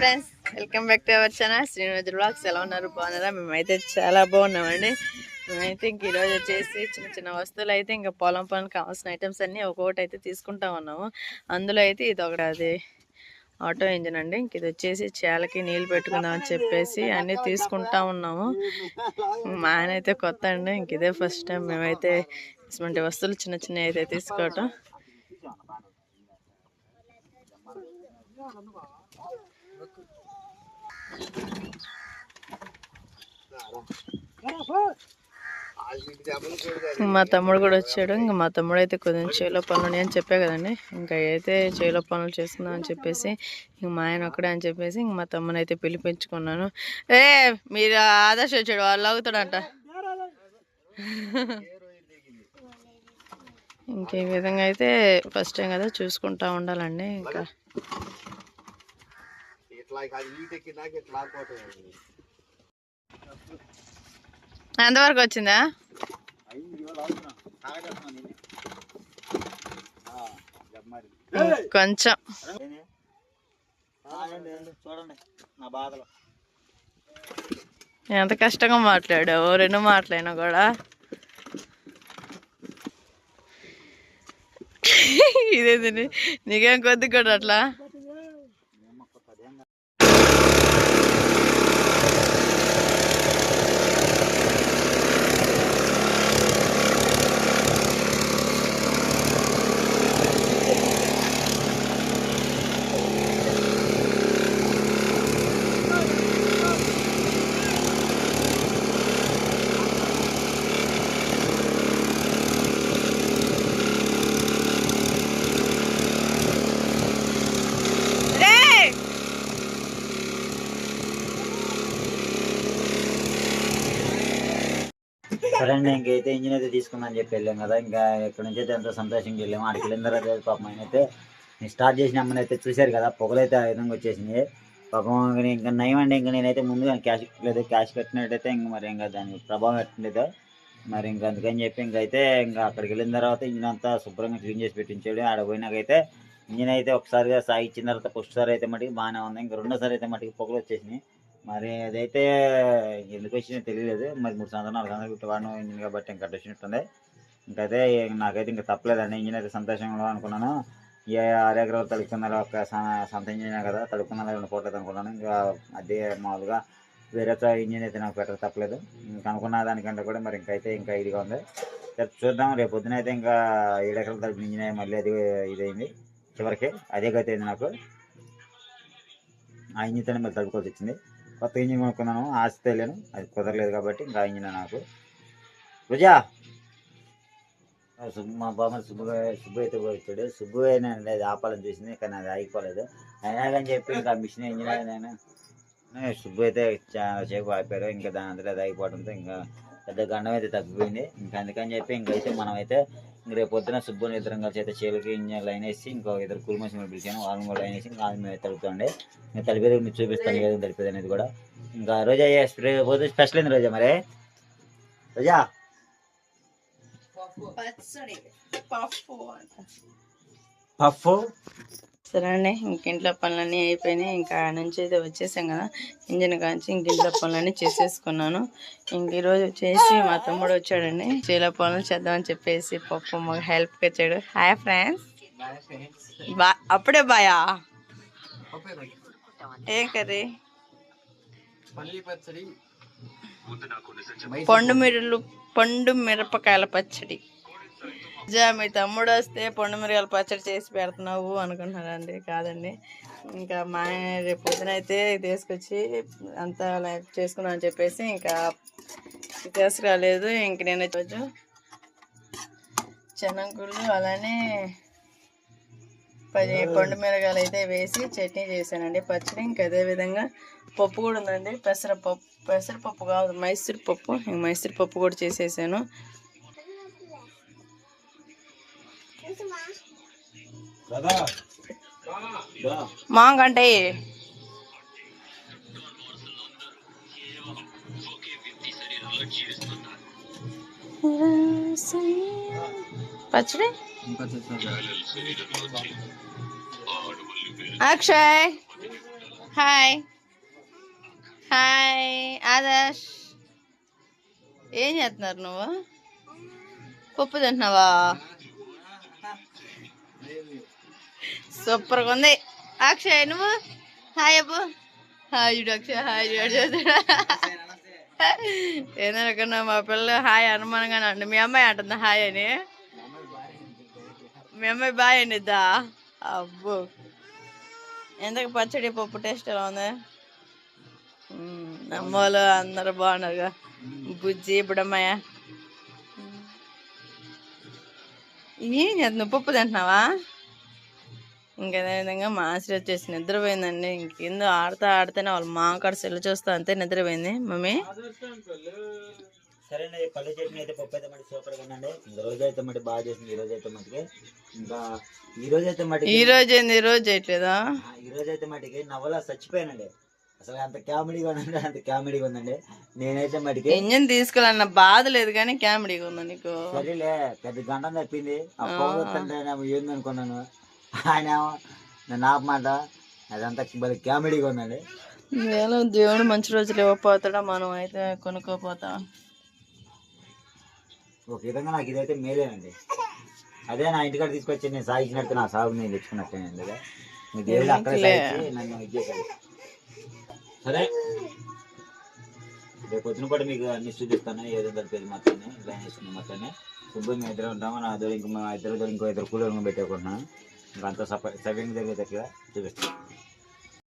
Friends, welcome back to our channel Srinivas blogs. ఎలా ఉన్నారు? బాగున్నారా? మేమైతే చాలా బాగున్నామండి. మేమైతే ఇంక ఈరోజు వచ్చేసి చిన్న చిన్న వస్తువులు అయితే ఇంకా పొలం పనికి కావాల్సిన ఐటమ్స్ అన్నీ ఒక్కొక్కటి అయితే తీసుకుంటా ఉన్నాము. అందులో అయితే ఇది ఒకటి అది ఆటో ఇంజిన్ అండి. ఇంక ఇది వచ్చేసి చేలకి నీళ్ళు పెట్టుకుందామని చెప్పేసి అన్నీ తీసుకుంటా ఉన్నాము. మా ఆయన అయితే కొత్త అండి, ఇంక ఇదే ఫస్ట్ టైం మేమైతే ఇటువంటి వస్తువులు చిన్న చిన్నవి అయితే తీసుకోవటం. మా తమ్ముడు కూడా వచ్చాడు. ఇంకా మా తమ్ముడు అయితే కొంచెం చేలో పనులు అని చెప్పా కదండి, ఇంకా అయితే చేలో పనులు చేసుకుందాం అని చెప్పేసి ఇంక మా ఆయన ఒక్కడే అని చెప్పేసి ఇంక మా తమ్ముని అయితే పిలిపించుకున్నాను. మీరు ఆదర్శ వచ్చాడు, వాళ్ళు అవుతాడంట. ఇంక ఈ విధంగా అయితే ఫస్ట్ టైం కదా, చూసుకుంటా ఉండాలండి. ఇంకా ఎంతవరకు వచ్చిందా? కొంచెం ఎంత కష్టంగా మాట్లాడావు, రెండు మాటలైనా కూడా. ఇదేంటి నీకేం కొద్ది కూడా అట్లా? సరే అండి, ఇంకైతే ఇంజిన్ అయితే తీసుకుందని చెప్పి వెళ్ళాం కదా. ఇంకా ఇక్కడ నుంచి అయితే ఎంతో సంతోషంగా వెళ్ళాము. అక్కడికి వెళ్ళిన తర్వాత పాపం ఆయన అయితే స్టార్ట్ చేసిన అమ్మని అయితే చూశారు కదా, పొగలైతే ఆ విధంగా వచ్చేసింది పాపం. ఇంకా నయం అండి, ఇంకా నేనైతే ముందుగా క్యాష్ పెట్టలేదు. క్యాష్ పెట్టినట్టయితే ఇంక మరి ఇంకా దాని ప్రభావం పెట్టలేదు మరి. ఇంకా అందుకని చెప్పి ఇంకైతే ఇంకా అక్కడికి వెళ్ళిన తర్వాత ఇంజిన్ అంతా శుభ్రంగా క్లీన్ చేసి పెట్టించాడు. ఆడ పోయినాకైతే ఇంజిన్ అయితే ఒకసారిగా సాగిచ్చిన తర్వాత ఫస్ట్ సారి అయితే మటుకు బాగానే ఉంది. ఇంకా రెండోసారి అయితే మటుకు పొగలు వచ్చేసినాయి. మరి అదైతే ఎందుకు వచ్చినా తెలియలేదు. మరి 3 సంవత్సరాలు 4 సంవత్సరాలు పెట్టి వాడిన ఇంజిన్ కాబట్టి ఇంకా వచ్చినట్టుంది. ఇంకైతే నాకైతే ఇంకా తప్పలేదండి. ఇంజిన్ అయితే సంతోషంగా అనుకున్నాను. 6 ఎకరాలు తడుపుకున్నారు, ఒక సొంత ఇంజిన్ కదా, తడుపుకున్నారు 2 పూటలు అనుకున్నాను. ఇంకా అదే మామూలుగా వేరే ఇంజిన్ అయితే నాకు పెట్టక తప్పలేదు. ఇంకా అనుకున్న దానికంటే కూడా మరి ఇంకా ఇదిగా ఉంది. చూద్దాం, రేపు పొద్దున అయితే ఇంకా 7 ఎకరాలు తడిపిన ఇంజిన్ మళ్ళీ అది ఇదైంది. చివరికి అదే గతి అయింది నాకు. ఆ ఇంజిన్తోనే మళ్ళీ తడుపుకోవాల్సి వచ్చింది. కొత్త ఇంజిన్ కొనుక్కున్నాను, ఆస్తి తెలియను, అది కుదరలేదు కాబట్టి ఇంకా ఇంజిన్ నాకు. రుజా మా బామ్మది సుబ్బు అయితే వచ్చాడు. సుబ్బు అయినా అది ఆపాలని చూసింది, కానీ అది ఆగిపోలేదు. అయినా కానీ చెప్పి ఇంకా మిషన్ ఇంజిన్ అయినా సుబ్బు అయితే చాలా సేపు ఆపారు. ఇంకా దాని అంతా అది ఆగిపోవడంతో ఇంకా పెద్ద గండం అయితే తగ్గిపోయింది. ఇంకా అందుకని చెప్పి ఇంకైతే మనమైతే ఇంక రేపు పొద్దున సుబ్బుని ఇద్దరం కలిసి అయితే చేలకి ఇంజిన్ లైన్ వేసి ఇంకో ఇద్దరు కూలి మనుషులు పిలిచాను. వాళ్ళని కూడా లైన్ వేసి ఇంకా మేము తడుపుతాండి. ఇంకా తడిపేది మీరు చూపిస్తాను ఏదో తడిపేది అనేది కూడా. ఇంకా రోజా పోతే స్పెషల్ ఏంది రోజా? మరి రోజా పప్పు. సరే అండి, ఇంకింట్లో పనులన్నీ అయిపోయినాయి. ఇంకా నుంచి అయితే వచ్చేసాం కదా, ఇంజిన్ కాంచి ఇంకింట్లో పనులన్నీ చేసేసుకున్నాను. ఇంక ఈరోజు వచ్చేసి మా తమ్ముడు వచ్చాడండి, చేలో పనులు చేద్దామని చెప్పేసి పప్పు మాకు హెల్ప్కి వచ్చాడు. Hi friends. అప్పుడే బాయా? ఏం కర్రీ? పండు మిరపకాయల పచ్చడి. మీ తమ్ముడు వస్తే పండు మిరపకాయల పచ్చడి చేసి పెడుతున్నావు అనుకుంటున్నారండి. కాదండి, ఇంకా మా ఆయన రేపు పొద్దున అయితే తీసుకొచ్చి అంతా లైఫ్ చేసుకున్నాను అని చెప్పేసి ఇంకా తీసుకురాలేదు. ఇంక నేను రోజు శనగగుళ్ళు అలానే 10 పండు మిరగాయలు అయితే వేసి చట్నీ చేశానండి, పచ్చడి. ఇంకా అదేవిధంగా పప్పు కూడా ఉందండి, పెసరపప్పు కాదు, మైసూర్ పప్పు. మైసూర్ పప్పు కూడా చేసేసాను. మాంగంటే పచ్చడి. అక్షయ్ హాయ్ హాయ్ ఆదర్శ్, ఏం చేస్తున్నారు నువ్వు? పప్పు తింటున్నావా? సూపర్గా ఉంది. అక్షయ్ నువ్వు హాయ్ అబ్బు. హాయ్ చూడు అక్షయ్, హాయ్ చూడు. ఏదైనా మా పిల్ల హాయ్ అనుమానంగానే అండి. మీ అమ్మాయి అంటుంది హాయ్ అని. మీ అమ్మాయి బాయ్ అనిద్దా? అబ్బో, ఎందుకు పచ్చడి పప్పు టేస్ట్ ఎలా ఉంది? అమ్మోళ్ళు అందరూ బాగున్నారుగా. బుజ్జి బుడమ్మయ్య ఏం చేస్తున్నావు? పప్పు తింటున్నావా? ఇంకదే విధంగా మా ఆశ్రయ వచ్చేసి నిద్రపోయిందండి. ఇంకేందో ఆడుతా ఆడితేనే వాళ్ళ మాకాడ సెల్లు చూస్తా అంతే నిద్రపోయింది. మమ్మీ సరే అండి, పల్లె చట్నీ అయితే పప్పు అయితే మట్టి సూపర్గా ఉందండి. ఈ రోజు అయితే మట్టి బాగా చేసింది. ఈ రోజు అయితే మట్టికి ఇంకా ఈ రోజు అయితే మట్టి ఈ రోజు ఏంది? ఈ రోజు చేయట్లేదా? ఈ రోజు అయితే మట్టికి నవ్వలా చచ్చిపోయానండి. అసలు అంత కామెడీగా ఉందండి, అంత కామెడీగా ఉందండి. నేనైతే మట్టికి ఇంజన్ తీసుకోవాలన్న బాధ లేదు కానీ కామెడీగా ఉందా నీకు? సరేలే, పెద్ద గంటం తప్పింది. ఆ పోగొత్తంటే ఏందనుకున్నాను. ఆయన నా మాట అదంతా భలే కామెడీగా ఉందండి. వేళ దేవుడు మంచి రోజులు ఇవ్వకపోతాడా, మనం అయితే కొనుక్కోపోతాం. ఒక విధంగా నాకు ఇదైతే మేలేనండి. అదే నా ఇంటికాడ తీసుకొచ్చి నేను సాగించినట్టు నా సాగు నేను తెచ్చుకున్నట్టేనండి కదా. మీ దేవుడు అక్కడ సాగించి నన్ను ఇచ్చేసాడు. సరే, రేపు పొద్దున కూడా మీకు అన్ని చూపిస్తాను. ఏదో దొరికేది మాత్రమే లైన్ వేసుకున్న మాత్రమే శుభ్రంగా ఇద్దరు ఉంటాము. నా ఇద్దరు ఇంకో ఇద్దరు కూలర్గా పెట్టేసుకుంటున్నాను. ఇంకా అంతా సపరేట్ జరిగేటట్టుగా చూపిస్తాను.